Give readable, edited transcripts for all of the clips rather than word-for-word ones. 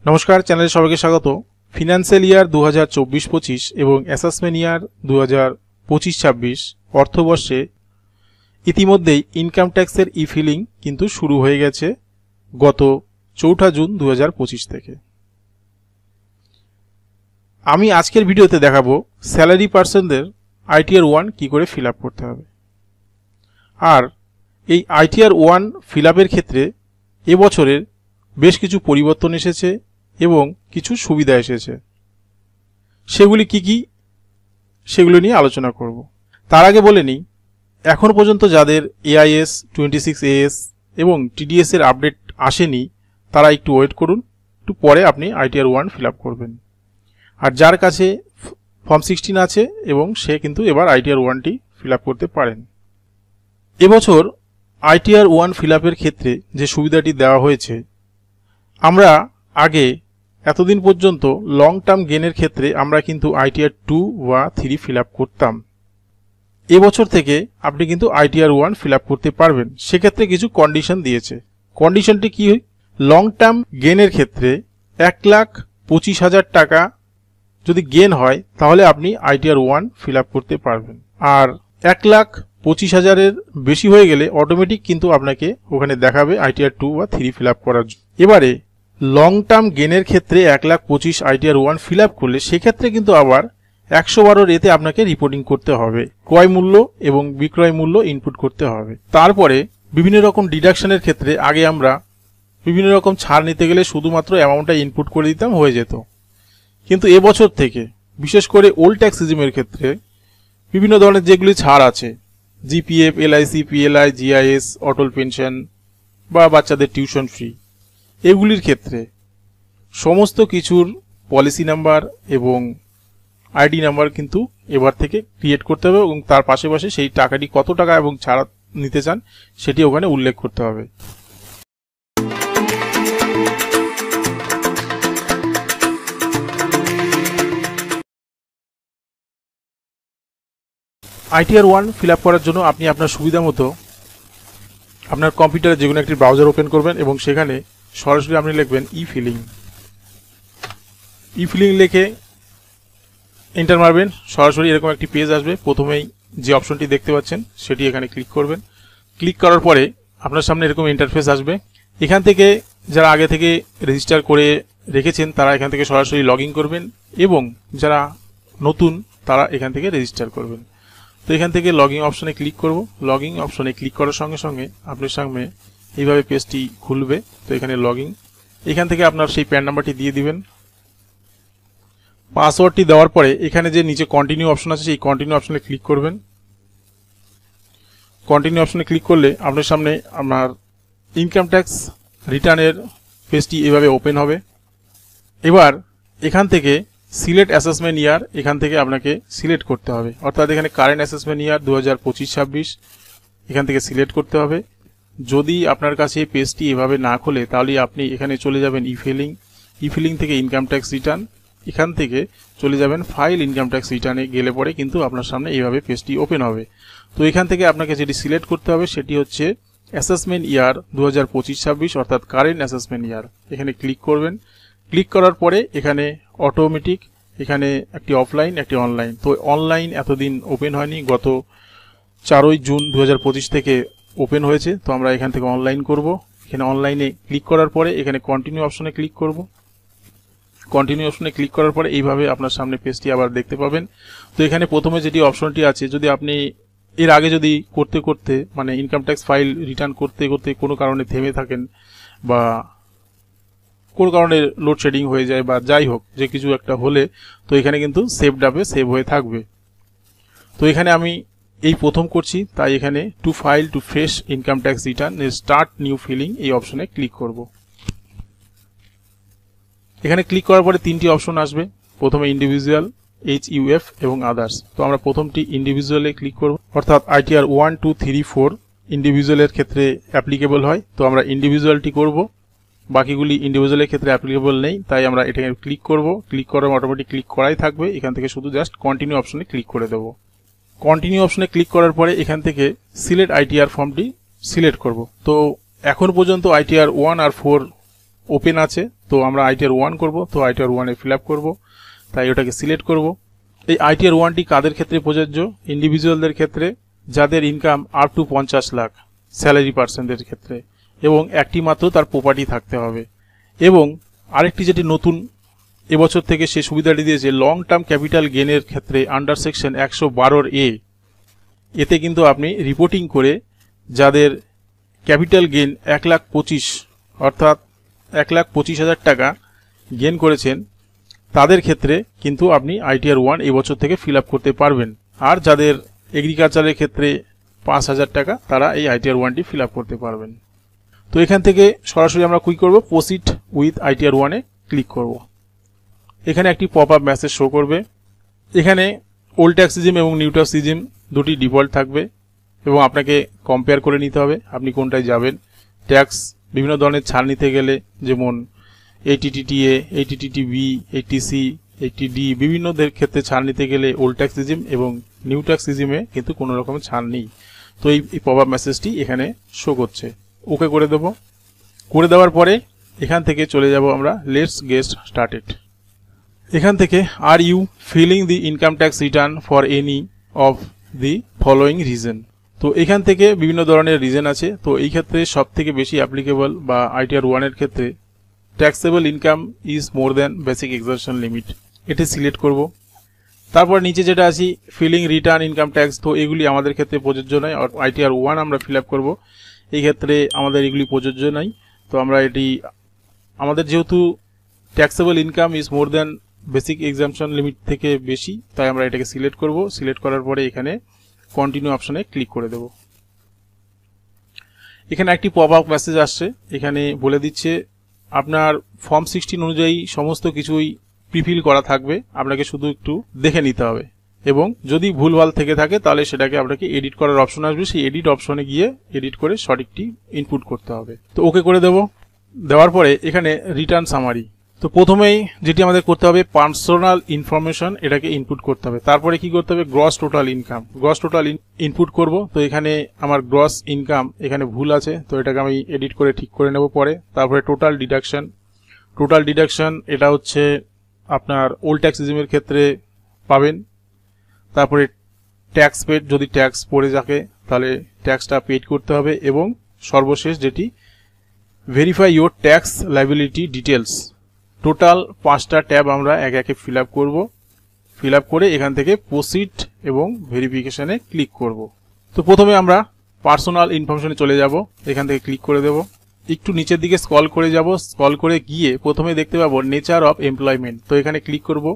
নমস্কার, চ্যানেলে সবাইকে স্বাগত। ফিনান্সিয়াল ইয়ার 2024-25 এবং অ্যাসেসমেন্ট ইয়ার 2025-26 অর্থবর্ষে ইতিমধ্যেই ইনকাম ট্যাক্সের ই-ফিলিং কিন্তু শুরু হয়ে গেছে গত 4 জুন 2025 থেকে। আমি আজকের ভিডিওতে দেখাবো স্যালারি পার্সনদের আইটিআর 1 কি করে ফিল আপ করতে হবে। আর এই আইটিআর 1 ফিল আপের ক্ষেত্রে এবছরের বেশ কিছু পরিবর্তন এসেছে এবং কিছু সুবিধা এসেছে। সেগুলি কি সেগুলো নিয়ে আলোচনা করব। তার আগে বলে নিই, এখন পর্যন্ত যাদের AIS 26AS এবং TDS এর আপডেট আসেনি তারা একটু ওয়েট করুন, একটু পরে আপনি আইটিআর 1 ফিল আপ করবেন। আর যার কাছে ফর্ম 16 আছে এবং সে কিন্তু এবার আইটিআর 1টি ফিল আপ করতে পারেন। এবছর আইটিআর 1 ফিল আপের ক্ষেত্রে যে সুবিধাটি দেওয়া হয়েছে, আমরা আগে এতদিন পর্যন্ত লং টার্ম গেনের ক্ষেত্রে আমরা কিন্তু আইটিআর 2 বা 3 ফিল আপ করতাম। এবছর থেকে আপনি কিন্তু আইটিআর 1 ফিল আপ করতে পারবেন। সেক্ষেত্রে কিছু কন্ডিশন দিয়েছে। কন্ডিশনটি কি? লং টার্ম গেনের ক্ষেত্রে 1,25,000 টাকা যদি গেন হয় তাহলে আপনি আইটিআর 1 ফিল আপ করতে পারবেন। আর 1,25,000-এর বেশি হয়ে গেলে অটোমেটিক কিন্তু আপনাকে ওখানে দেখাবে আইটিআর 2 বা 3 ফিল আপ করার জন্য। এবারে লং টার্ম গেনের ক্ষেত্রে 1,25,000 আইটিআর 1 ফিল আপ করলে সেক্ষেত্রে কিন্তু আবার 112 এতে আপনাকে রিপোর্টিং করতে হবে। ক্রয় মূল্য এবং বিক্রয় মূল্য ইনপুট করতে হবে। তারপরে বিভিন্ন রকম ডিডাকশনের ক্ষেত্রে আগে আমরা বিভিন্ন রকম ছাড় নিতে গেলে শুধুমাত্র অ্যামাউন্টটা ইনপুট করে দিতাম, হয়ে যেত। কিন্তু এবছর থেকে বিশেষ করে ওল্ড ট্যাক্স রেজিমের ক্ষেত্রে বিভিন্ন ধরনের যেগুলি ছাড় আছে, জিপিএফ, LIC, PLI, GIS, অটল পেনশন বা বাচ্চাদের টিউশন ফ্রি, এগুলির ক্ষেত্রে সমস্ত কিছুর পলিসি নাম্বার এবং আইডি নাম্বার কিন্তু এবার থেকে ক্রিয়েট করতে হবে এবং তার পাশে সেই টাকাটি কত টাকা এবং ছাড় নিতে চান সেটি ওখানে উল্লেখ করতে হবে। আইটিআর 1 ফিল আপ করার জন্য আপনি আপনার সুবিধা মতো আপনার কম্পিউটারে যে কোনো একটি ব্রাউজার ওপেন করবেন এবং সেখানে সরাসরি আপনি লিখবেন ই-ফিলিং। ই-ফিলিং লিখে এন্টার মারবেন, সরাসরি এরকম একটি পেজ আসবে। প্রথমেই যে অপশনটি দেখতে পাচ্ছেন সেটি এখানে ক্লিক করবেন। ক্লিক করার পরে আপনার সামনে এরকম ইন্টারফেস আসবে। এখান থেকে যারা আগে থেকে রেজিস্টার করে রেখেছেন তারা এখান থেকে সরাসরি লগ ইন করবেন এবং যারা নতুন তারা এখান থেকে রেজিস্টার করবেন। তো এখান থেকে লগ ইন অপশনে ক্লিক করব। লগ ইন অপশনে ক্লিক করার সঙ্গে সঙ্গে আপনার সামনে এইভাবে পেজটি খুলবে। তো এখানে লগ ইন, এখান থেকে আপনার সেই প্যান নাম্বারটি দিয়ে দিবেন। পাসওয়ার্ডটি দেওয়ার পরে এখানে যে নিচে কন্টিনিউ অপশন আছে সেই কন্টিনিউ অপশনে ক্লিক করবেন। কন্টিনিউ অপশনে ক্লিক করলে আপনার সামনে আপনার ইনকাম ট্যাক্স রিটার্নের পেজটি এভাবে ওপেন হবে। এবার এখান থেকে সিলেক্ট অ্যাসেসমেন্ট ইয়ার, এখান থেকে আপনাকে সিলেক্ট করতে হবে, অর্থাৎ এখানে কারেন্ট অ্যাসেসমেন্ট ইয়ার 2025-26 এখান থেকে সিলেক্ট করতে হবে। যদি আপনার কাছে পেজটি এভাবে না খোলে তাহলে আপনি এখানে চলে যাবেন ই-ফিলিং। ই-ফিলিং থেকে ইনকাম ট্যাক্স রিটার্ন, এখান থেকে চলে যাবেন ফাইল ইনকাম ট্যাক্স রিটার্নে। গেলে পরে কিন্তু আপনার সামনে এইভাবে পেজটি ওপেন হবে। তো এখান থেকে আপনাকে যেটি সিলেক্ট করতে হবে সেটি হচ্ছে অ্যাসেসমেন্ট ইয়ার 2025-26 অর্থাৎ কারেন্ট অ্যাসেসমেন্ট ইয়ার। এখানে ক্লিক করবেন। ক্লিক করার পরে এখানে অটোমেটিক এখানে একটি অফলাইন একটি অনলাইন। তো অনলাইন এতদিন ওপেন হয়নি, গত 4 জুন 2025 থেকে ওপেন হয়েছে। তো আমরা এখান থেকে অনলাইন করব। এখানে অনলাইনে ক্লিক করার পরে এখানে কন্টিনিউ অপশনে ক্লিক করব। কন্টিনিউ অপশনে ক্লিক করার পরে এইভাবে আপনার সামনে পেজটি আবার দেখতে পাবেন। তো এখানে প্রথমে যেটি অপশনটি আছে, যদি আপনি এর আগে যদি করতে করতে মানে ইনকাম ট্যাক্স ফাইল রিটার্ন করতে করতে কোনো কারণে থেমে থাকেন বা কোনো কারণে লোডশেডিং হয়ে যায় বা যাই হোক যে কিছু একটা হলে, তো এখানে কিন্তু সেভড আপে সেভ হয়ে থাকবে। তো এখানে আমি এই প্রথম করছি, তাই এখানে to file to fresh income tax return start new filing এই অপশনে ক্লিক করব। এখানে ক্লিক করার পরে 3টি অপশন আসবে। প্রথমে ইন্ডিভিজুয়াল, HUF এবং আদার্স। তো আমরা প্রথমটি ইন্ডিভিজুয়ালে ক্লিক করব, অর্থাৎ আইটিআর 1, 2, 3, 4 ইন্ডিভিজুয়ালের ক্ষেত্রে অ্যাপ্লিকেবল হয়। তো আমরা ইন্ডিভিজুয়ালটি করব, বাকিগুলি ইন্ডিভিজুয়ালের ক্ষেত্রে অ্যাপ্লিকেবল নেই, তাই আমরা এটাকে ক্লিক করব। ক্লিক করার অটোমেটিক ক্লিক করাই থাকবে। এখান থেকে শুধু জাস্ট কন্টিনিউ অপশনে ক্লিক করে দেব। কন্টিনিউ অপশনে ক্লিক করার পরে এখান থেকে সিলেক্ট আইটিআর ফর্মটি সিলেক্ট করব। তো এখন পর্যন্ত আইটিআর 1 আর 4 ওপেন আছে, তো আমরা আইটিআর 1 করব, তো আইটিআর 1 এ ফিল আপ করবো, তাই ওটাকে সিলেক্ট করব। এই আইটিআর 1টি কাদের ক্ষেত্রে প্রযোজ্য? ইন্ডিভিজুয়ালদের ক্ষেত্রে যাদের income up to 50 lakh, salary পার্সনদের ক্ষেত্রে, এবং একটি মাত্র তার প্রপার্টি থাকতে হবে। এবং আরেকটি যেটি নতুন এবছর থেকে সে সুবিধাটি দিয়েছে, লং টার্ম ক্যাপিটাল গেনের ক্ষেত্রে আন্ডার সেকশন 112A, এতে কিন্তু আপনি রিপোর্টিং করে যাদের ক্যাপিটাল গেন 1,25,000 অর্থাৎ 1,25,000 টাকা গেন করেছেন, তাদের ক্ষেত্রে কিন্তু আপনি আইটিআর 1 এবছর থেকে ফিল আপ করতে পারবেন। আর যাদের এগ্রিকালচারের ক্ষেত্রে 5,000 টাকা, তারা এই আইটিআর 1টি ফিল আপ করতে পারবেন। তো এখান থেকে সরাসরি আমরা কি করব, proceed with ITR 1 A click করব। এখানে একটি পপ আপ মেসেজ শো করবে। এখানে ওল্ড ট্যাক্স রিজিম এবং নিউ ট্যাক্স রিজিম দুটি ডিফল্ট থাকবে এবং আপনাকে কম্পেয়ার করে নিতে হবে আপনি কোনটায় যাবেন। ট্যাক্স বিভিন্ন ধরনের ছাড় নিতে গেলে, যেমন ATTTA, ATTTB, ATC, ATD, বিভিন্ন ক্ষেত্রে ছাড় নিতে গেলে ওল্ড ট্যাক্স রিজিম এবং নিউ ট্যাক্স রিজিমে কিন্তু কোনো রকমের ছাড় নেই। তো এই পপ আপ মেসেজটি এখানে শো করছে। ওকে করে দেব। করে দেওয়ার পরে এখান থেকে চলে যাব আমরা লেটস গেট স্টার্টেড। এখান থেকে are you filing the income tax return for any of the following reason. তো এখান থেকে বিভিন্ন ধরনের রিজন আছে। তো এই ক্ষেত্রে সব থেকে বেশি অ্যাপ্লিকেবল বা আইটিআর 1 এর ক্ষেত্রে taxable income is more than basic exemption limit, এটি সিলেক্ট করব। তারপর নিচে যেটা আছে ফিলিং রিটার্ন ইনকাম ট্যাক্স, তো এগুলি আমাদের ক্ষেত্রে প্রযোজ্য নয়। আইটিআর 1 আমরা ফিল আপ করবো, এই ক্ষেত্রে আমাদের এগুলি প্রযোজ্য নয়। তো আমরা এটি আমাদের যেহেতু taxable income is more than basic exemption limit থেকে বেশি, তাই আমরা এটাকে সিলেক্ট করব। সিলেক্ট করার পরে এখানে কন্টিনিউ অপশনে ক্লিক করে দেব। এখানে একটি পপ আপ মেসেজ আসছে, এখানে বলে দিচ্ছে আপনার ফর্ম 16 অনুযায়ী সমস্ত কিছুই প্রিফিল করা থাকবে, আপনাকে শুধু একটু দেখে নিতে হবে এবং যদি ভুলভাল থেকে থাকে তাহলে সেটাকে আপনাকে এডিট করার অপশন আসবে, সেই এডিট অপশনে গিয়ে এডিট করে সঠিকটি ইনপুট করতে হবে। তো ওকে করে দেব। দেওয়ার পরে এখানে রিটার্ন সামারি, তো প্রথমেই যেটি আমাদের করতে হবে পার্সোনাল ইনফরমেশন, এটাকে ইনপুট করতে হবে। তারপরে কি করতে হবে, gross total income, gross total input করব। তো এখানে আমার গ্রস ইনকাম এখানে ভুল আছে, তো এটাকে আমি এডিট করে ঠিক করে নেব পরে। তারপরে টোটাল ডিডাকশন, টোটাল ডিডাকশন এটা হচ্ছে আপনার ওল্ড ট্যাক্স রিজিমের ক্ষেত্রে পাবেন। তারপরে ট্যাক্স পেড, যদি ট্যাক্স পড়ে থাকে তাহলে ট্যাক্সটা পেড করতে হবে। এবং সর্বশেষ যেটি verify your tax liability details. Total 5টা ট্যাব আমরা একে একে ফিল আপ করবো। ফিল আপ করে এখান থেকে প্রসিড এবং ভেরিফিকেশনে ক্লিক করব। তো প্রথমে আমরা পার্সোনাল ইনফরমেশনে চলে যাব, এখান থেকে ক্লিক করে দেব। একটু নিচের দিকে স্ক্রল করে যাব, স্ক্রল করে গিয়ে প্রথমে দেখতে পাবো নেচার অফ এমপ্লয়মেন্ট, তো এখানে ক্লিক করব।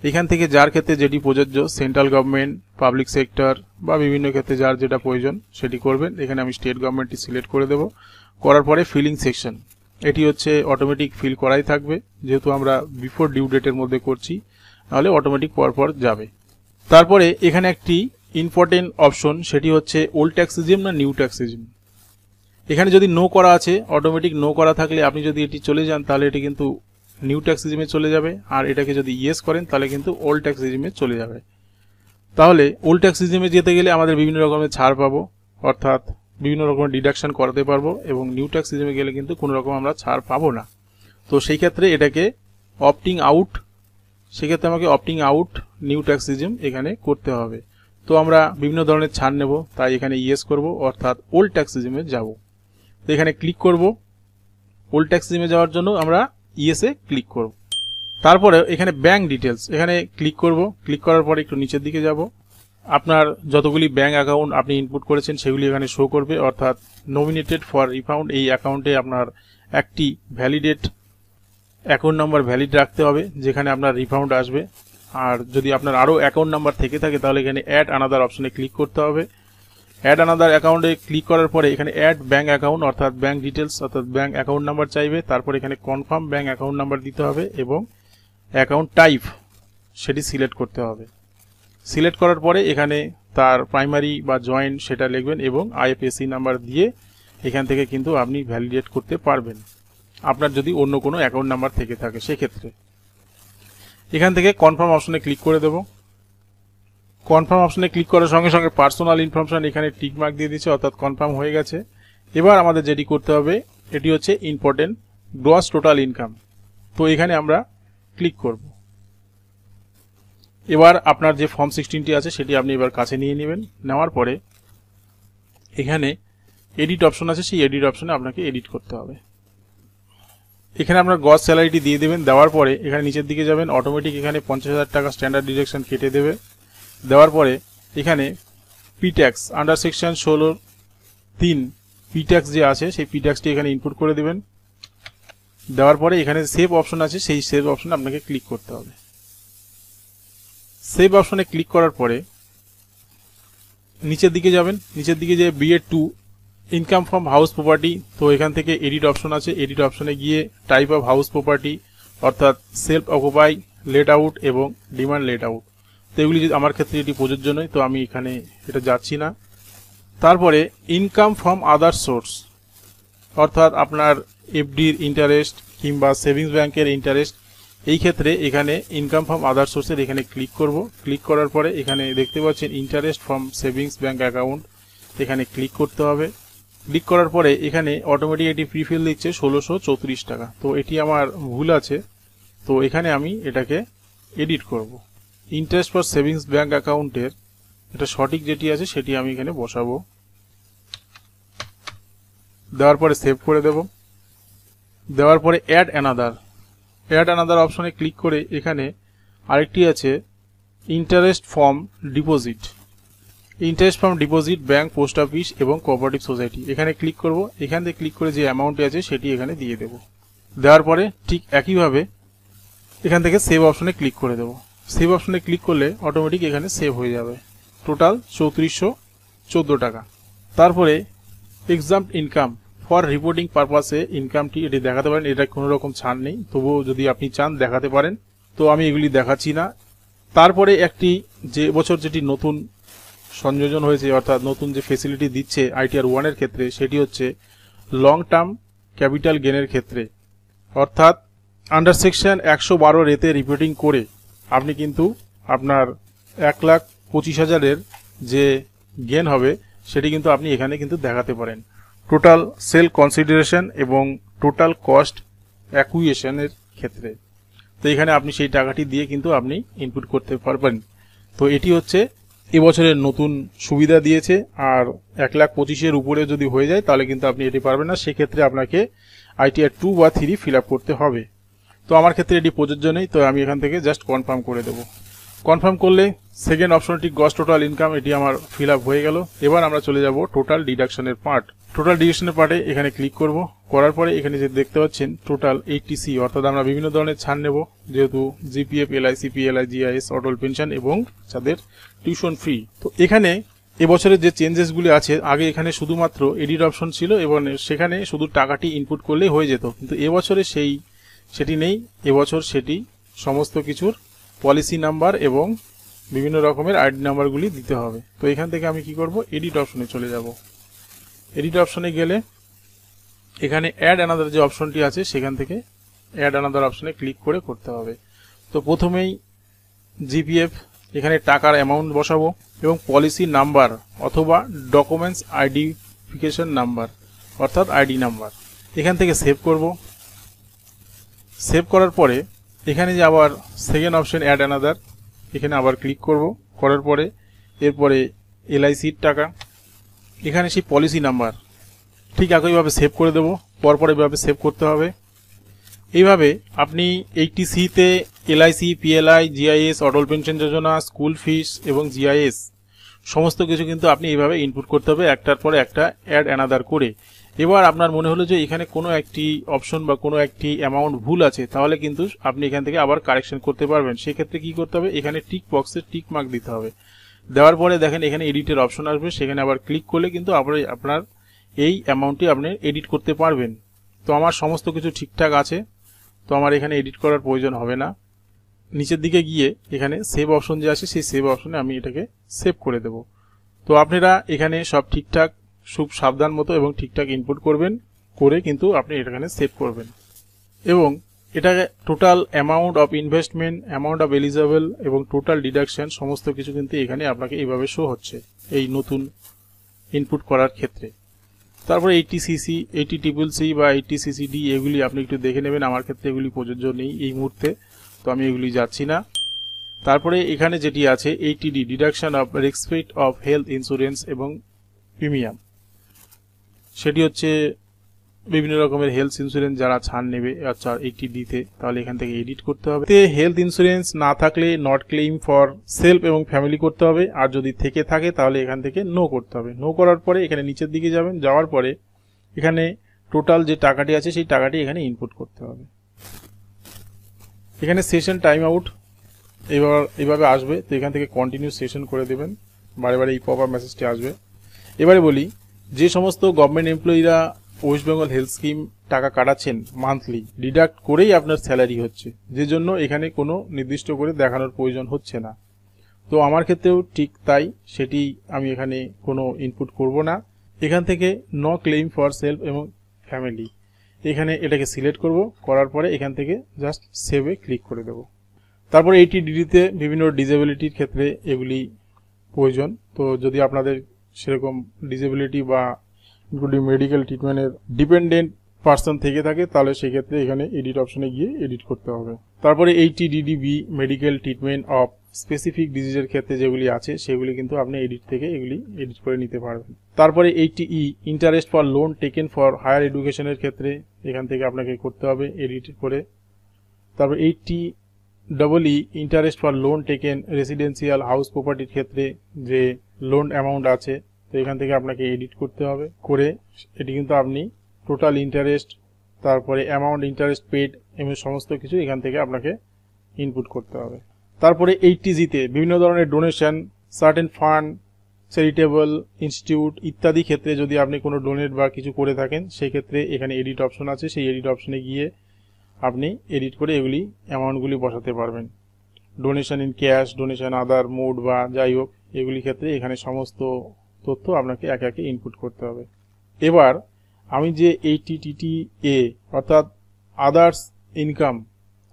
এখান থেকে যার ক্ষেত্রে যেটি প্রযোজ্য, সেন্ট্রাল গভর্নমেন্ট, পাবলিক সেক্টর বা বিভিন্ন ক্ষেত্রে যার যেটা প্রয়োজন সেটি করবেন। এখানে আমি স্টেট গভর্নমেন্টটি সিলেক্ট করে দেব। করার পরে ফিলিং সেকশন, এটি হচ্ছে অটোমেটিক ফিল করাই থাকবে, যেহেতু আমরা বিফোর ডিউ ডেটের মধ্যে করছি, নাহলে অটোমেটিক পরপর যাবে। তারপরে এখানে একটি ইম্পর্টেন্ট অপশন, সেটি হচ্ছে ওল্ড ট্যাক্স রিজিম না নিউ ট্যাক্স রিজিম। এখানে যদি নো করা আছে, অটোমেটিক নো করা থাকলে আপনি যদি এটি চলে যান তাহলে এটি কিন্তু নিউ ট্যাক্স রিজিমে চলে যাবে, আর এটাকে যদি ইয়েস করেন তাহলে কিন্তু ওল্ড ট্যাক্স রিজিমে চলে যাবে। তাহলে ওল্ড ট্যাক্স রিজিমে যেতে গেলে আমাদের বিভিন্ন রকমের ছাড় পাবো, অর্থাৎ বিভিন্ন রকমের ডিডাকশন করাতে পারবো, এবং নিউ ট্যাক্স রিজিমে গেলে কিন্তু কোনো রকম আমরা ছাড় পাবো না। তো সেই ক্ষেত্রে এটাকে অপটিং আউট, সেক্ষেত্রে আমাকে opting out new tax regime এখানে করতে হবে। তো আমরা বিভিন্ন ধরনের ছাড় নেব, তাই এখানে ইয়েস করব, অর্থাৎ ওল্ড ট্যাক্স রিজিমে যাব। তো এখানে ক্লিক করব। ওল্ড ট্যাক্স রিজিমে যাওয়ার জন্য আমরা ইয়েসে ক্লিক করব। তারপরে এখানে ব্যাংক ডিটেলস, এখানে ক্লিক করব। ক্লিক করার পরে একটু নিচের দিকে যাব। আপনার যতগুলি ব্যাংক অ্যাকাউন্ট আপনি ইনপুট করেছেন সেগুলি এখানে শো করবে, অর্থাৎ নমিনেটেড ফর রিফাউন্ড, এই অ্যাকাউন্টে আপনার একটি ভ্যালিডেট অ্যাকাউন্ট নাম্বার ভ্যালিড রাখতে হবে যেখানে আপনার রিফাউন্ড আসবে। আর যদি আপনার আরও অ্যাকাউন্ট নাম্বার থেকে থাকে তাহলে এখানে অ্যাড আনাদার অপশনে ক্লিক করতে হবে। অ্যাড আনাদার অ্যাকাউন্টে ক্লিক করার পরে এখানে অ্যাড ব্যাংক অ্যাকাউন্ট, অর্থাৎ ব্যাংক ডিটেলস, অর্থাৎ ব্যাংক অ্যাকাউন্ট নাম্বার চাইবে। তারপর এখানে কনফার্ম ব্যাংক অ্যাকাউন্ট নাম্বার দিতে হবে এবং অ্যাকাউন্ট টাইপ সেটি সিলেক্ট করতে হবে। সিলেক্ট করার পরে এখানে তার প্রাইমারি বা জয়েন্ট সেটা লিখবেন এবং আইএফএসসি নাম্বার দিয়ে এখান থেকে কিন্তু আপনি ভ্যালিডেট করতে পারবেন, আপনার যদি অন্য কোনো অ্যাকাউন্ট নাম্বার থেকে থাকে সেক্ষেত্রে। এখান থেকে কনফার্ম অপশনে ক্লিক করে দেব। কনফার্ম অপশনে ক্লিক করার সঙ্গে সঙ্গে পার্সোনাল ইনফরমেশন এখানে টিক মার্ক দিয়ে দিচ্ছে, অর্থাৎ কনফার্ম হয়ে গেছে। এবার আমাদের যেটি করতে হবে এটি হচ্ছে ইম্পর্টেন্ট গ্রস টোটাল ইনকাম। তো এখানে আমরা ক্লিক করব। এবার আপনার যে ফর্ম 16টি আছে সেটি আপনি এবার কাছে নিয়ে নেবেন। নেওয়ার পরে এখানে এডিট অপশন আছে, সেই এডিট অপশনে আপনাকে এডিট করতে হবে। এখানে আপনার গ্রস স্যালারিটি দিয়ে দেবেন। দেওয়ার পরে এখানে নিচের দিকে যাবেন, অটোমেটিক এখানে 50,000 টাকা স্ট্যান্ডার্ড ডিডাকশন কেটে দেবে। দেওয়ার পরে এখানে P tax under section 16(3) P tax যে আছে সেই পি ট্যাক্সটি এখানে ইনপুট করে দেবেন। দেওয়ার পরে এখানে সেভ অপশন আছে, সেই সেভ অপশনে আপনাকে ক্লিক করতে হবে। সেভ অপশনে ক্লিক করার পরে নিচের দিকে যাবেন, নিচের দিকে যে BA2 income from house property, তো এখান থেকে এডিট অপশন আছে, এডিট অপশনে গিয়ে টাইপ অফ হাউস প্রপার্টি অর্থাৎ সেলফ অকুপাই, লেট আউট এবং ডিমান্ড লেট আউট, তো এগুলি আমার ক্ষেত্রে এটি প্রযোজ্য নয়, তো আমি এখানে এটা যাচ্ছি না। তারপরে ইনকাম ফ্রম আদার সোর্স অর্থাৎ আপনার এফডির ইন্টারেস্ট কিংবা সেভিংস ব্যাংকের ইন্টারেস্ট, এই ক্ষেত্রে এখানে ইনকাম ফ্রম আদার সোর্সের এখানে ক্লিক করব। ক্লিক করার পরে এখানে দেখতে পাচ্ছেন interest from savings bank account, এখানে ক্লিক করতে হবে। ক্লিক করার পরে এখানে অটোমেটিক এটি প্রিফিল দিচ্ছে 1634 টাকা, তো এটি আমার ভুল আছে, তো এখানে আমি এটাকে এডিট করব। ইন্টারেস্ট ফর সেভিংস ব্যাংক অ্যাকাউন্টের এটা সঠিক যেটি আছে সেটি আমি এখানে বসাবো। দেওয়ার পরে সেভ করে দেব। দেওয়ার পরে অ্যাড অ্যানাদার অপশনে ক্লিক করে এখানে আরেকটি আছে interest from deposit, bank, post office এবং কোঅপারেটিভ সোসাইটি, এখানে ক্লিক করব। এখান থেকে ক্লিক করে যে অ্যামাউন্টটি আছে সেটি এখানে দিয়ে দেব। দেওয়ার পরে ঠিক একইভাবে এখান থেকে সেভ অপশনে ক্লিক করে দেব। সেভ অপশনে ক্লিক করলে অটোমেটিক এখানে সেভ হয়ে যাবে। টোটাল 3414 টাকা। তারপরে এক্সাম্পট ইনকাম ফর রিপোর্টিং পারপাসে ইনকামটি এটি দেখাতে পারেন, এটা কোনো রকম ছাড় নেই, তবুও যদি আপনি চান দেখাতে পারেন, তো আমি এগুলি দেখাচ্ছি না। তারপরে একটি যে বছর যেটি নতুন সংযোজন হয়েছে অর্থাৎ নতুন যে ফেসিলিটি দিচ্ছে ITR 1 এর ক্ষেত্রে, সেটি হচ্ছে লং টার্ম ক্যাপিটাল গেনের ক্ষেত্রে, অর্থাৎ আন্ডার সেকশন 112 রেতে রিপোর্টিং করে আপনি কিন্তু আপনার 1,25,000-এর যে গেন হবে সেটি কিন্তু আপনি এখানে কিন্তু দেখাতে পারেন। টোটাল সেল কনসিডারেশন এবং টোটাল কস্ট অ্যাকুইজিশনের ক্ষেত্রে, তো এখানে আপনি সেই টাকাটি দিয়ে কিন্তু আপনি ইনপুট করতে পারবেন। তো এটি হচ্ছে এবছরের নতুন সুবিধা দিয়েছে। আর 1,25,000-এর উপরে যদি হয়ে যায় তাহলে কিন্তু আপনি এটি পারবেন না, সেক্ষেত্রে আপনাকে ITR 2 বা 3 ফিল আপ করতে হবে। তো আমার ক্ষেত্রে এটি প্রযোজ্য নেই, তো আমি এখান থেকে জাস্ট কনফার্ম করে দেব। কনফার্ম করলে সেকেন্ড অপশনটি গ্রস টোটাল ইনকাম, এটি আমার ফিল আপ হয়ে গেল। এবার আমরা চলে যাব টোটাল ডিডাকশনের পার্ট। টোটাল ডিডাকশনের পার্টে এখানে ক্লিক করব। করার পরে এখানে যে দেখতে পাচ্ছেন টোটাল 80C, অর্থাৎ আমরা বিভিন্ন ধরনের ছাড় নেব, যেহেতু GPF, LIC, PLI, GIS, অটল পেনশন এবং যাদের টিউশন ফ্রি। তো এখানে এবছরের যে চেঞ্জেসগুলি আছে, আগে এখানে শুধুমাত্র এডিট অপশন ছিল এবং সেখানে শুধু টাকাটি ইনপুট করলেই হয়ে যেত, কিন্তু এবছরে সেটি নেই। এবছর সেটি সমস্ত কিছুর পলিসি নাম্বার এবং বিভিন্ন রকমের আইডি নাম্বারগুলি দিতে হবে। তো এখান থেকে আমি কি করব, এডিট অপশনে চলে যাব। এডিট অপশনে গেলে এখানে অ্যাড অ্যানাদার যে অপশনটি আছে সেখান থেকে অ্যাড অ্যানাদার অপশনে ক্লিক করে করতে হবে। তো প্রথমেই GPF এখানে টাকার অ্যামাউন্ট বসাবো এবং পলিসি নাম্বার অথবা ডকুমেন্টস আইডেন্টিফিকেশন নাম্বার অর্থাৎ আইডি নাম্বার, এখান থেকে সেভ করব। সেভ করার পরে এখানে যে আবার সেকেন্ড অপশন অ্যাড অ্যানাদার, এখানে আবার ক্লিক করব। করার পরে এরপরে LICর টাকা, এখানে সেই পলিসি নাম্বার ঠিক একইভাবে সেভ করে দেব। পরপর এইভাবে সেভ করতে হবে। এইভাবে আপনি 80C-তে LIC, PLI, GIS, অটল পেনশন যোজনা, স্কুল ফিস এবং GIS সমস্ত কিছু কিন্তু আপনি এইভাবে ইনপুট করতে হবে, একটার পরে একটা অ্যাড অ্যানাদার করে। এবার আপনার মনে হলো যে এখানে কোনো একটি অপশন বা কোনো একটি অ্যামাউন্ট ভুল আছে, তাহলে কিন্তু আপনি এখান থেকে আবার কারেকশন করতে পারবেন। সেক্ষেত্রে কি করতে হবে, এখানে টিক বক্সে টিক মার্ক দিতে হবে। দেওয়ার পরে দেখেন এখানে এডিটের অপশন আসবে, সেখানে আবার ক্লিক করলে কিন্তু আপনার এই অ্যামাউন্টটি আপনি এডিট করতে পারবেন। তো আমার সমস্ত কিছু ঠিকঠাক আছে, তো আমার এখানে এডিট করার প্রয়োজন হবে না। নিচের দিকে গিয়ে এখানে সেভ অপশন যে আছে সেই সেভ অপশনে আমি এটাকে সেভ করে দেব। তো আপনারা এখানে সব ঠিকঠাক খুব সাবধান মতো এবং ঠিকঠাক ইনপুট করবেন, করে কিন্তু আপনি এখানে সেভ করবেন। এবং এটাকে total amount of investment, amount of eligible এবং টোটাল ডিডাকশন সমস্ত কিছু কিন্তু এখানে আপনাকে এইভাবে শো হচ্ছে এই নতুন ইনপুট করার ক্ষেত্রে। তারপরে 80cc 80cc বা 80cc ডি এগুলি আপনি একটু দেখে নেবেন। আমার ক্ষেত্রে এগুলি প্রযোজ্য নেই এই মুহূর্তে, তো আমি এগুলি যাচ্ছি না। তারপরে এখানে যেটি আছে 80D deduction of respect of health insurance এবং প্রিমিয়াম, সেটি হচ্ছে বিভিন্ন রকমের হেলথ ইন্স্যুরেন্স যারা ছাড় নেবে আচ্ছা 80D-তে, তাহলে এখান থেকে এডিট করতে হবে। হেলথ ইন্স্যুরেন্স না থাকলে নট ক্লেইম ফর সেলফ এবং ফ্যামিলি করতে হবে, আর যদি থেকে থাকে তাহলে এখান থেকে নো করতে হবে। নো করার পরে এখানে নিচের দিকে যাবেন, যাওয়ার পরে এখানে টোটাল যে টাকাটি আছে সেই টাকাটি এখানে ইনপুট করতে হবে। এখানে সেশন টাইম আউট এইভাবে আসবে, তো এখান থেকে কন্টিনিউ সেশন করে দেবেন, বারে বারে এই পপ আপ মেসেজটি আসবে। এবারে বলি, যে সমস্ত গভর্নমেন্ট এমপ্লয়িরা ওয়েস্ট বেঙ্গল হেলথ স্কিম টাকা কাটাচ্ছেন মান্থলি, ডিডাক্ট করেই আপনার স্যালারি হচ্ছে, যে জন্য এখানে কোনো নির্দিষ্ট করে দেখানোর প্রয়োজন হচ্ছে না। তো আমার ক্ষেত্রেও ঠিক তাই, সেটি আমি এখানে কোনো ইনপুট করব না। এখান থেকে নো ক্লেইম ফর সেলফ এবং ফ্যামিলি, এখানে এটাকে সিলেক্ট করব, করার পরে এখান থেকে জাস্ট সেভে ক্লিক করে দেব। তারপরে 80D-তে বিভিন্ন ডিসেবিলিটির ক্ষেত্রে এগুলি প্রয়োজন, তো যদি আপনাদের সেরকম ডিসেবিলিটি বা ইনক্লুডিং মেডিকেল ট্রিটমেন্টের ডিপেন্ডেন্ট পার্সন থেকে থাকে তাহলে সেক্ষেত্রে এখানে এডিট অপশনে গিয়ে এডিট করতে হবে। তারপরে 80DDB medical treatment of specific ডিজিজের ক্ষেত্রে যেগুলি আছে সেগুলি কিন্তু আপনি এডিট থেকে এগুলি এডিট করে নিতে পারবেন। তারপরে 80E interest for loan taken for higher এডুকেশনের ক্ষেত্রে এখান থেকে আপনাকে করতে হবে এডিট করে। তারপর 80EE interest for loan taken residential house প্রপার্টির ক্ষেত্রে যে লোন অ্যামাউন্ট আছে, তো এখান থেকে আপনাকে এডিট করতে হবে, করে এটি কিন্তু আপনি টোটাল ইন্টারেস্ট, তারপরে অ্যামাউন্ট ইন্টারেস্ট পেড এবং সমস্ত কিছু এখান থেকে আপনাকে ইনপুট করতে হবে। তারপরে 80G-তে বিভিন্ন ধরনের donation, certain fund, charitable institute ইত্যাদি ক্ষেত্রে যদি আপনি কোনো ডোনেট বা কিছু করে থাকেন সেই ক্ষেত্রে এখানে এডিট অপশন আছে, সেই এডিট অপশনে গিয়ে আপনি এডিট করে এগুলি অ্যামাউন্টগুলি বসাতে পারবেন। Donation in cash, donation other mode বা যাই হোক, এগুলি ক্ষেত্রে এখানে সমস্ত তথ্য আপনাকে একে একে ইনপুট করতে হবে। এবার আমি যে 80TTA অর্থাৎ others income,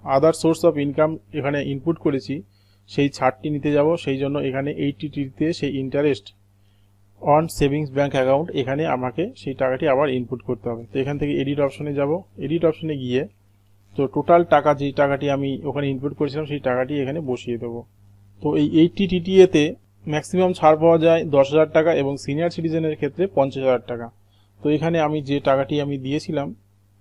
other source of income এখানে ইনপুট করেছি, সেই ছাড়টি নিতে যাব। সেই জন্য এখানে 80T-তে সেই interest on savings bank account এখানে আমাকে সেই টাকাটি আবার ইনপুট করতে হবে। তো এখান থেকে এডিট অপশনে যাব, এডিট অপশনে গিয়ে তো টোটাল টাকা যেই টাকাটি আমি ওখানে ইনপুট করেছিলাম সেই টাকাটি এখানে বসিয়ে দেবো। তো এই 80TTA-তে ম্যাক্সিমাম ছাড় পাওয়া যায় 10,000 টাকা এবং সিনিয়র সিটিজেনের ক্ষেত্রে 50,000 টাকা। তো এখানে আমি যে টাকাটি আমি দিয়েছিলাম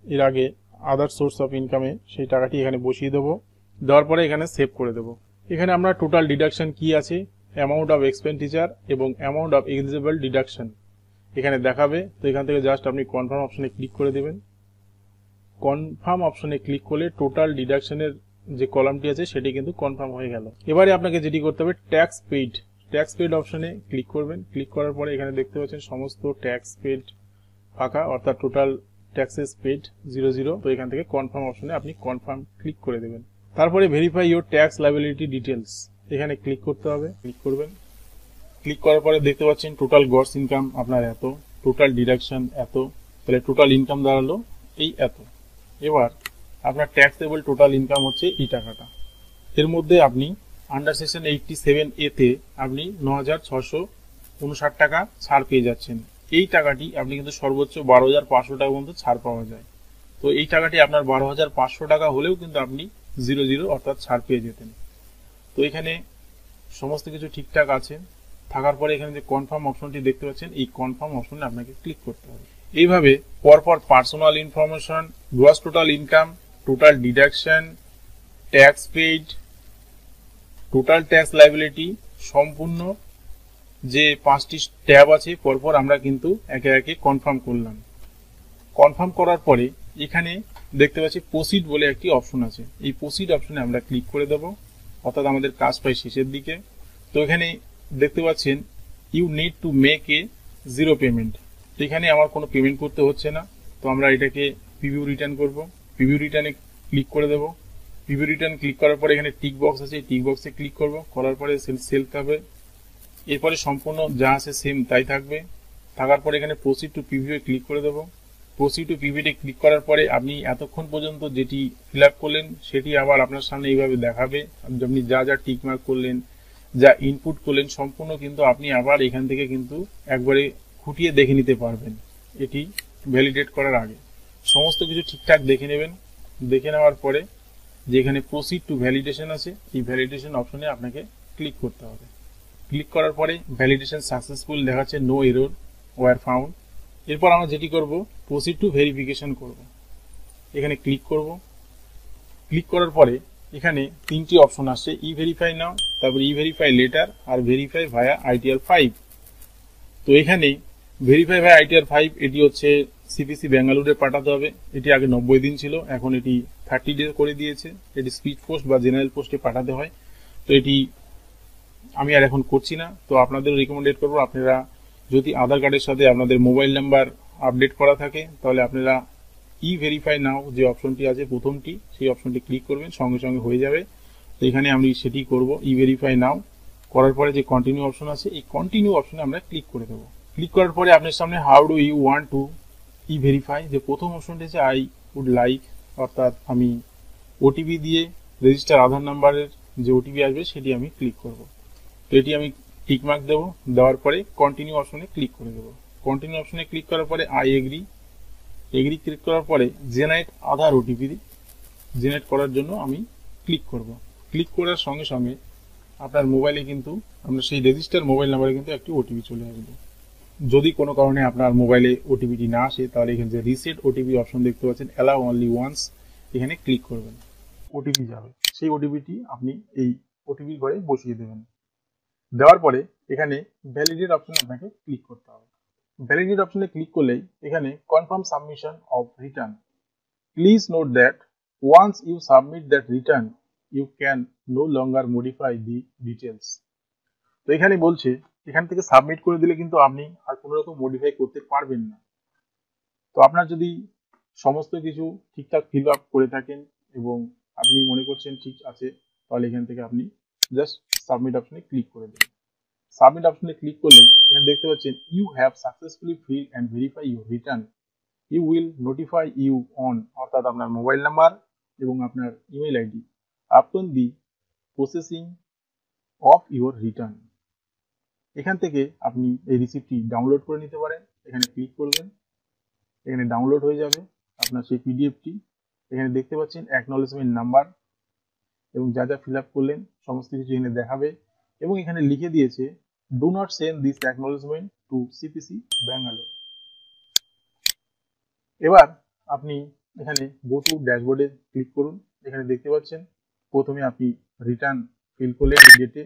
এর আগে আদার সোর্স অফ ইনকামে, সেই টাকাটি এখানে বসিয়ে দেবো। দেওয়ার পরে এখানে সেভ করে দেবো। এখানে আমরা টোটাল ডিডাকশন কি আছে, অ্যামাউন্ট অফ এক্সপেন্ডিচার এবং অ্যামাউন্ট অফ এলিজিবল ডিডাকশন এখানে দেখাবে। তো এখান থেকে জাস্ট আপনি কনফার্ম অপশনে ক্লিক করে দেবেন। কনফার্ম অপশনে ক্লিক করলে টোটাল ডিডাকশনের যে কলামটি আছে সেটি কিন্তু কনফার্ম হয়ে গেল। এবারে আপনাকে যেটি করতে হবে ট্যাক্স পেইড অপশনে ক্লিক করবেন। ক্লিক করার পরে এখানে দেখতে পাচ্ছেন সমস্ত ট্যাক্স পেইড ফাঁকা, অর্থাৎ টোটাল ট্যাক্সেস পেইড 00। তো এখান থেকে কনফার্ম অপশনে আপনি কনফার্ম ক্লিক করে দেবেন। তারপরে verify your tax liability details এখানে ক্লিক করতে হবে, ক্লিক করবেন। ক্লিক করার পরে দেখতে পাচ্ছেন টোটাল গ্রস ইনকাম আপনার এত, টোটাল ডিডাকশন এত, তাহলে টোটাল ইনকাম দাঁড়ালো এই এত। এবার আপনার ট্যাক্সেবল টোটাল ইনকাম হচ্ছে এই টাকাটা। এর মধ্যে আপনি আন্ডার সেকশন 87A-তে আপনি 9,659 টাকা ছাড় পেয়ে যাচ্ছেন। এই টাকাটি আপনি কিন্তু সর্বোচ্চ 12,500 টাকা পর্যন্ত ছাড় পাওয়া যায়। তো এই টাকাটি আপনার 12,500 টাকা হলেও কিন্তু আপনি 00 অর্থাৎ ছাড় পেয়ে যেতেন। তো এখানে সমস্ত কিছু ঠিকঠাক আছে। থাকার পরে এখানে যে কনফার্ম অপশনটি দেখতে পাচ্ছেন, এই কনফার্ম অপশনে আপনাকে ক্লিক করতে হবে। এইভাবে পরপর personal information, gross total income, total deduction, tax paid, total tax liability সম্পূর্ণ যে 5টি ট্যাব আছে পরপর আমরা কিন্তু একে একে কনফার্ম করলাম। কনফার্ম করার পরে এখানে দেখতে পাচ্ছি প্রসিড বলে একটি অপশন আছে, এই প্রসিড অপশনে আমরা ক্লিক করে দেব, অর্থাৎ আমাদের কাজ প্রায় শেষের দিকে। তো এখানে দেখতে পাচ্ছেন you need to make a zero payment. তো এখানে আমার কোনো পেমেন্ট করতে হচ্ছে না, তো আমরা এটাকে প্রিভিউ রিটার্ন করব। প্রিভিউ রিটার্নে ক্লিক করে দেব। প্রিভিউ রিটার্ন ক্লিক করার পরে এখানে টিক বক্স আছে, টিক বক্সে ক্লিক করব, করার পরে সেল থাকবে। এরপরে সম্পূর্ণ যা আছে সেম তাই থাকবে। থাকার পরে এখানে প্রসিড টু প্রিভিউ ক্লিক করে দেব। প্রসিড টু প্রিভিউতে ক্লিক করার পরে আপনি এতক্ষণ পর্যন্ত যেটি ফিল আপ করলেন সেটি আবার আপনার সামনে এইভাবে দেখাবে। আপনি যা যা টিক মার্ক করলেন, যা ইনপুট করলেন সম্পূর্ণ কিন্তু আপনি আবার এখান থেকে কিন্তু একবারে খুঁটিয়ে দেখে নিতে পারবেন এটি ভ্যালিডেট করার আগে সমস্ত কিছু ঠিকঠাক দেখে নেবেন। দেখে নেওয়ার পরে যেখানে প্রসিড টু ভ্যালিডেশন আছে এই ভ্যালিডেশন অপশনে আপনাকে ক্লিক করতে হবে। ক্লিক করার পরে ভ্যালিডেশন সাকসেসফুল দেখাচ্ছে, নো এরর ওয়ার ফাউন্ড। এরপর আমরা যেটি করব, প্রসিড টু ভেরিফিকেশন করব। এখানে ক্লিক করব। ক্লিক করার পরে এখানে তিনটি অপশন আসছে, ই ভেরিফাই নাও, তারপর ই ভেরিফাই লেটার আর ভেরিফাই ভায়া আইটিআর 5। তো এখানে ভেরিফাই ভায়া আইটিআর 5 এটি হচ্ছে সিপিসি ব্যাঙ্গালুরে পাঠাতে হবে। এটি আগে 90 দিন ছিল, এখন এটি 30 ডে করে দিয়েছে। এটি স্পিড পোস্ট বা জেনারেল পোস্টে পাঠাতে হয়। তো এটি আমি আর এখন করছি না। তো আপনাদের রিকমেন্ডেড করবো, আপনারা যদি আধার কার্ডের সাথে আপনাদের মোবাইল নাম্বার আপডেট করা থাকে তাহলে আপনারা ই ভেরিফাই নাও যে অপশনটি আছে প্রথমটি, সেই অপশনটি ক্লিক করবেন, সঙ্গে সঙ্গে হয়ে যাবে। তো এখানে আমি সেটি করব, ই ভেরিফাই নাও করার পরে যে কন্টিনিউ অপশন আছে এই কন্টিনিউ অপশনে আমরা ক্লিক করে দেবো। ক্লিক করার পরে আপনার সামনে how do you want to e verify, যে প্রথম অপশনটি আছে আই উড লাইক, অর্থাৎ আমি ওটিপি দিয়ে রেজিস্টার আধার নাম্বারের যে ওটিপি আসবে সেটি আমি ক্লিক করব। তো এটি আমি টিকমার্ক দেবো, দেওয়ার পরে কন্টিনিউ অপশনে ক্লিক করে দেবো। কন্টিনিউ অপশনে ক্লিক করার পরে আই এগ্রি ক্লিক করার পরে জেনারেট আধার ওটিপি জেনারেট করার জন্য আমি ক্লিক করব। ক্লিক করার সঙ্গে সঙ্গে আপনার মোবাইলে কিন্তু আপনার সেই রেজিস্টার মোবাইল নাম্বারে কিন্তু একটি ওটিপি চলে আসবে। যদি কোনো কারণে আপনার মোবাইলে ওটিপিটি না আসে তাহলে এখানে যে রিসেট ওটিপি অপশন দেখতে পাচ্ছেন, অ্যালাউ অনলি ওয়ান্স, এখানে ক্লিক করবেন। ওটিপি যাবে, সেই ওটিপিটি আপনি এই ওটিপির ঘরে বসিয়ে দেবেন। দেওয়ার পরে এখানে ভ্যালিডেট অপশনে আপনাকে ক্লিক করতে হবে। ভ্যালিডেট অপশনে ক্লিক করলেই এখানে confirm submission of return, please note that once you submit that return you can no longer modify the details. তো এখানে বলছে এখান থেকে সাবমিট করে দিলে কিন্তু আপনি আর কোনো রকম মডিফাই করতে পারবেন না। তো আপনার যদি সমস্ত কিছু ঠিকঠাক ফিল আপ করে থাকেন এবং আপনি মনে করছেন ঠিক আছে, তাহলে এখান থেকে আপনি জাস্ট সাবমিট অপশনে ক্লিক করে দেবেন। সাবমিট অপশনে ক্লিক করলেই এখানে দেখতে পাচ্ছেন you have successfully fill and verify your return, you will notify you on, অর্থাৎ আপনার মোবাইল নাম্বার এবং আপনার email ID upon the processing of your return. এখান থেকে আপনি এই রিসিপ্টটি ডাউনলোড করে নিতে পারেন। এখানে ক্লিক করবেন, এখানে ডাউনলোড হয়ে যাবে আপনার সেই পিডিএফটি। এখানে দেখতে পাচ্ছেন অ্যাকনলেজমেন্ট নাম্বার এবং যা যা ফিল আপ করলেন সমস্ত কিছু এখানে দেখাবে এবং এখানে লিখে দিয়েছে do not send this acknowledgement to CPC Bangalore. এবার আপনি এখানে গো টু ড্যাশবোর্ডে ক্লিক করুন। এখানে দেখতে পাচ্ছেন প্রথমে আপনি রিটার্ন ফিল করলেন ডেটে,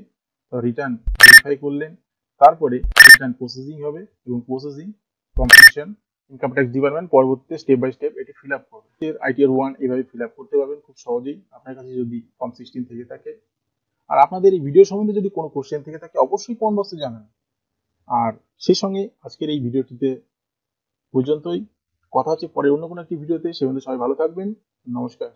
রিটার্ন ভেরিফাই করলেন, তারপরে রিটার্ন প্রসেসিং হবে এবং processing completion income tax department পরবর্তীতে স্টেপ বাই স্টেপ এটি ফিল আপ করবে। আইটিআর 1 এইভাবে ফিল আপ করতে পারবেন খুব সহজেই আপনার কাছে যদি ফর্ম 16 থেকে থাকে। আর আপনাদের এই ভিডিও সম্বন্ধে যদি কোনো কোশ্চেন থেকে থাকে অবশ্যই কমেন্ট বক্সে জানান। আর সেই সঙ্গে আজকের এই ভিডিওটিতে পর্যন্তই, কথা হচ্ছে পরে অন্য কোনো একটি ভিডিওতে। সে মধ্যে সবাই ভালো থাকবেন, নমস্কার।